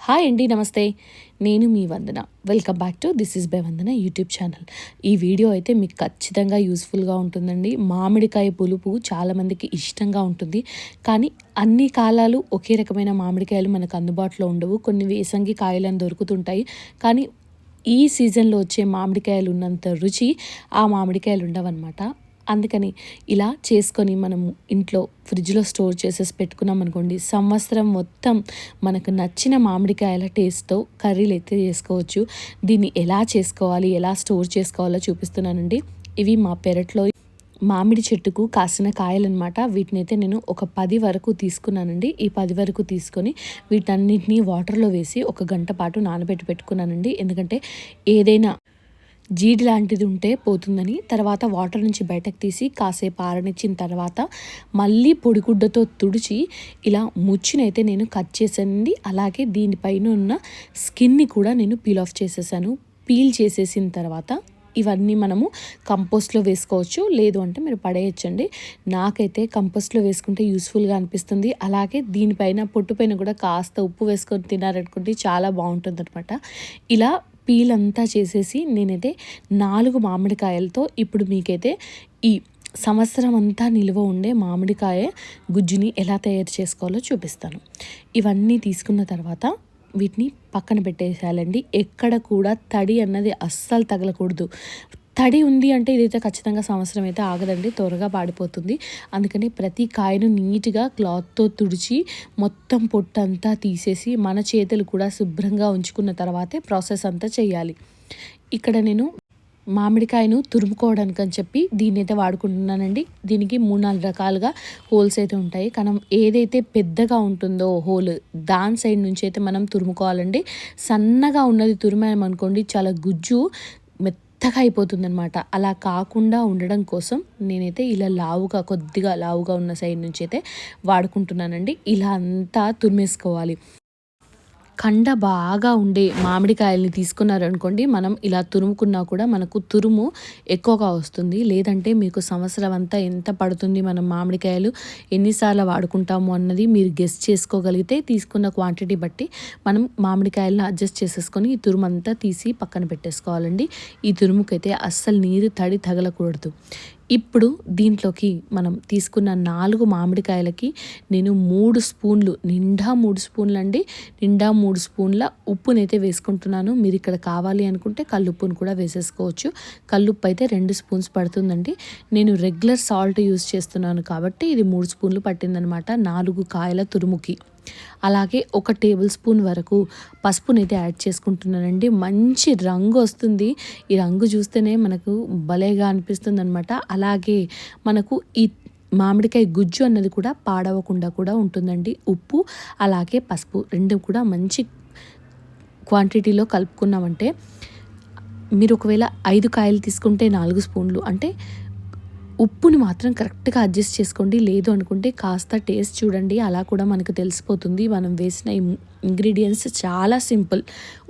Hi అండి, నమస్తే. నేను మీ Vandana. Welcome back to this is by Vandana YouTube channel. ఈ వీడియో అయితే మీకు ఖచ్చితంగా యూస్ఫుల్గా ఉంటుందండి. మామిడికాయ పులుపు చాలామందికి ఇష్టంగా ఉంటుంది. కానీ అన్ని కాలాలు ఒకే రకమైన మామిడికాయలు మనకు అందుబాటులో ఉండవు. కొన్ని వేసంగి కాయలను దొరుకుతుంటాయి. కానీ ఈ సీజన్లో వచ్చే మామిడికాయలు ఉన్నంత రుచి ఆ మామిడికాయలు ఉండవన్నమాట. అందుకని ఇలా చేసుకొని మనము ఇంట్లో ఫ్రిడ్జ్లో స్టోర్ చేసేసి పెట్టుకున్నాం అనుకోండి, సంవత్సరం మొత్తం మనకు నచ్చిన మామిడికాయల టేస్ట్తో కర్రీలు అయితే చేసుకోవచ్చు. దీన్ని ఎలా చేసుకోవాలి, ఎలా స్టోర్ చేసుకోవాలో చూపిస్తున్నానండి. ఇవి మా పెరట్లో మామిడి చెట్టుకు కాసిన కాయలన్నమాట. వీటినైతే నేను ఒక 10 వరకు తీసుకున్నానండి. ఈ 10 వరకు తీసుకొని వీటన్నిటిని వాటర్లో వేసి ఒక గంట పాటు నానబెట్టి పెట్టుకున్నానండి. ఎందుకంటే ఏదైనా జీడి లాంటిది ఉంటే పోతుందని. తర్వాత వాటర్ నుంచి బయటకు తీసి కాసేపు ఆరనిచ్చిన తర్వాత మళ్ళీ పొడిగుడ్డతో తుడిచి ఇలా ముచ్చినైతే నేను కట్ చేశానండి. అలాగే దీనిపైన ఉన్న స్కిన్ని కూడా నేను పీల్ ఆఫ్ చేసేసాను. పీల్ చేసేసిన తర్వాత ఇవన్నీ మనము కంపోస్ట్లో వేసుకోవచ్చు, లేదు అంటే మీరు పడేయచ్చండి. నాకైతే కంపోస్ట్లో వేసుకుంటే యూస్ఫుల్గా అనిపిస్తుంది. అలాగే దీనిపైన పొట్టుపైన కూడా కాస్త ఉప్పు వేసుకొని తినారనుకుంటే చాలా బాగుంటుంది అనమాట. ఇలా పీల్ అంతా చేసేసి నేనైతే 4 మామిడికాయలతో ఇప్పుడు మీకైతే ఈ సంవత్సరం అంతా నిల్వ ఉండే మామిడికాయ గుజ్జుని ఎలా తయారు చేసుకోవాలో చూపిస్తాను. ఇవన్నీ తీసుకున్న తర్వాత వీటిని పక్కన పెట్టేసేయాలండి. ఎక్కడ కూడా తడి అన్నది అస్సలు తగలకూడదు. తడి ఉంది అంటే ఇదైతే ఖచ్చితంగా సంవత్సరం అయితే ఆగదండి, త్వరగా పాడిపోతుంది. అందుకని ప్రతి కాయను నీట్గా క్లాత్తో తుడిచి మొత్తం పొట్టంతా తీసేసి మన చేతులు కూడా శుభ్రంగా ఉంచుకున్న తర్వాతే ప్రాసెస్ అంతా చేయాలి. ఇక్కడ నేను మామిడికాయను తురుముకోవడానికి అని చెప్పి దీన్ని అయితే వాడుకుంటున్నానండి. దీనికి 3-4 రకాలుగా హోల్స్ అయితే ఉంటాయి. కానీ ఏదైతే పెద్దగా ఉంటుందో హోల్, దాని సైడ్ నుంచి అయితే మనం తురుముకోవాలండి. సన్నగా ఉన్నది తురిమామనుకోండి చాలా గుజ్జు మెత్తగా అయిపోతుందనమాట. అలా కాకుండా ఉండడం కోసం నేనైతే ఇలా కొద్దిగా లావుగా ఉన్న సైడ్ నుంచి అయితే వాడుకుంటున్నానండి. ఇలా అంతా తురిమేసుకోవాలి. కండ బాగా ఉండే మామిడికాయల్ని తీసుకున్నారనుకోండి, మనం ఇలా తురుముకున్నా కూడా మనకు తురుము ఎక్కువగా వస్తుంది. లేదంటే మీకు సంవత్సరం అంతా ఎంత పడుతుంది మనం మామిడికాయలు ఎన్నిసార్లు వాడుకుంటాము అన్నది మీరు గెస్ చేసుకోగలిగితే తీసుకున్న క్వాంటిటీ బట్టి మనం మామిడికాయలను అడ్జస్ట్ చేసేసుకొని ఈ తురుము అంతా తీసి పక్కన పెట్టేసుకోవాలండి. ఈ తురుముకైతే అస్సలు నీరు తడి తగలకూడదు. ఇప్పుడు దీంట్లోకి మనం తీసుకున్న 4 మామిడికాయలకి నేను 3 స్పూన్లు, నిండా 3 స్పూన్లు అండి, నిండా 3 స్పూన్ల ఉప్పునైతే వేసుకుంటున్నాను. మీరు ఇక్కడ కావాలి అనుకుంటే కల్లుప్పును కూడా వేసేసుకోవచ్చు. కల్లుప్పు అయితే 2 స్పూన్స్ పడుతుందండి. నేను రెగ్యులర్ సాల్ట్ యూస్ చేస్తున్నాను కాబట్టి ఇది 3 స్పూన్లు పట్టిందనమాట 4 కాయల తురుముకి. అలాగే 1 టేబుల్ స్పూన్ వరకు పసుపునైతే యాడ్ చేసుకుంటున్నానండి. మంచి రంగు వస్తుంది. ఈ రంగు చూస్తేనే మనకు భలేగా అనిపిస్తుంది అనమాట. అలాగే మనకు ఈ మామిడికాయ గుజ్జు అన్నది కూడా పాడవకుండా కూడా ఉంటుందండి. ఉప్పు అలాగే పసుపు 2 కూడా మంచి క్వాంటిటీలో కలుపుకున్నామంటే, మీరు ఒకవేళ 5 కాయలు తీసుకుంటే 4 స్పూన్లు అంటే ఉప్పుని మాత్రం కరెక్ట్గా అడ్జస్ట్ చేసుకోండి. లేదు అనుకుంటే కాస్త టేస్ట్ చూడండి, అలా కూడా మనకు తెలిసిపోతుంది. మనం వేసిన ఇంగ్రీడియంట్స్ చాలా సింపుల్.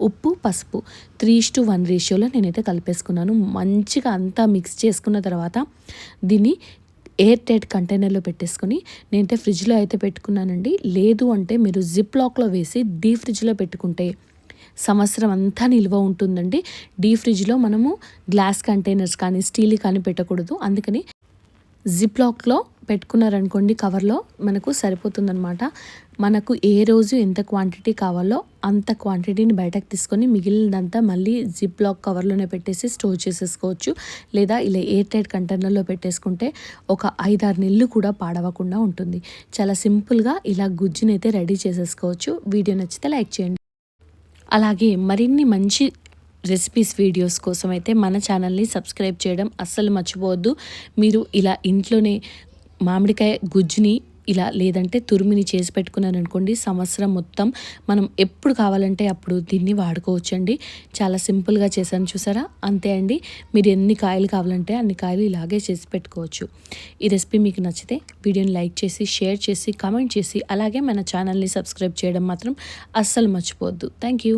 ఉప్పు పసుపు 3:1 రేషియోలో నేనైతే కలిపేసుకున్నాను. మంచిగా అంతా మిక్స్ చేసుకున్న తర్వాత దీన్ని ఎయిర్ టైట్ కంటైనర్లో పెట్టేసుకొని నేనైతే ఫ్రిడ్జ్లో అయితే పెట్టుకున్నానండి. లేదు అంటే మీరు జిప్ లాక్లో వేసి డీప్ ఫ్రిడ్జ్లో పెట్టుకుంటే సంవత్సరం అంతా నిల్వ ఉంటుందండి. డీప్ ఫ్రిడ్జ్లో మనము గ్లాస్ కంటైనర్స్ కానీ స్టీల్ కానీ పెట్టకూడదు. అందుకని జిప్ లాక్లో పెట్టుకున్నారనుకోండి, కవర్లో మనకు సరిపోతుందనమాట. మనకు ఏ రోజు ఎంత క్వాంటిటీ కావాలో అంత క్వాంటిటీని బయటకు తీసుకొని మిగిలినంతా మళ్ళీ జిప్ లాక్ కవర్లోనే పెట్టేసి స్టోర్ చేసేసుకోవచ్చు. లేదా ఇలా ఎయిర్ టైట్ కంటైనర్లో పెట్టేసుకుంటే ఒక 5-6 నెలలు కూడా పాడవకుండా ఉంటుంది. చాలా సింపుల్గా ఇలా గుజ్జునైతే రెడీ చేసేసుకోవచ్చు. వీడియో నచ్చితే లైక్ చేయండి. అలాగే మరిన్ని మంచి రెసిపీస్ వీడియోస్ కోసం అయితే మన ఛానల్ని సబ్స్క్రైబ్ చేయడం అస్సలు మర్చిపోవద్దు. మీరు ఇలా ఇంట్లోనే మామిడికాయ గుజ్జుని ఇలా లేదంటే తురిమిని చేసి పెట్టుకున్నారనుకోండి, సంవత్సరం మొత్తం మనం ఎప్పుడు కావాలంటే అప్పుడు దీన్ని వాడుకోవచ్చండి. చాలా సింపుల్గా చేశాను చూసారా, అంతే అండి. మీరు ఎన్ని కాయలు కావాలంటే అన్ని కాయలు ఇలాగే చేసి పెట్టుకోవచ్చు. ఈ రెసిపీ మీకు నచ్చితే వీడియోని లైక్ చేసి, షేర్ చేసి, కామెంట్ చేసి, అలాగే మన ఛానల్ని సబ్స్క్రైబ్ చేయడం మాత్రం అస్సలు మర్చిపోవద్దు. Thank you.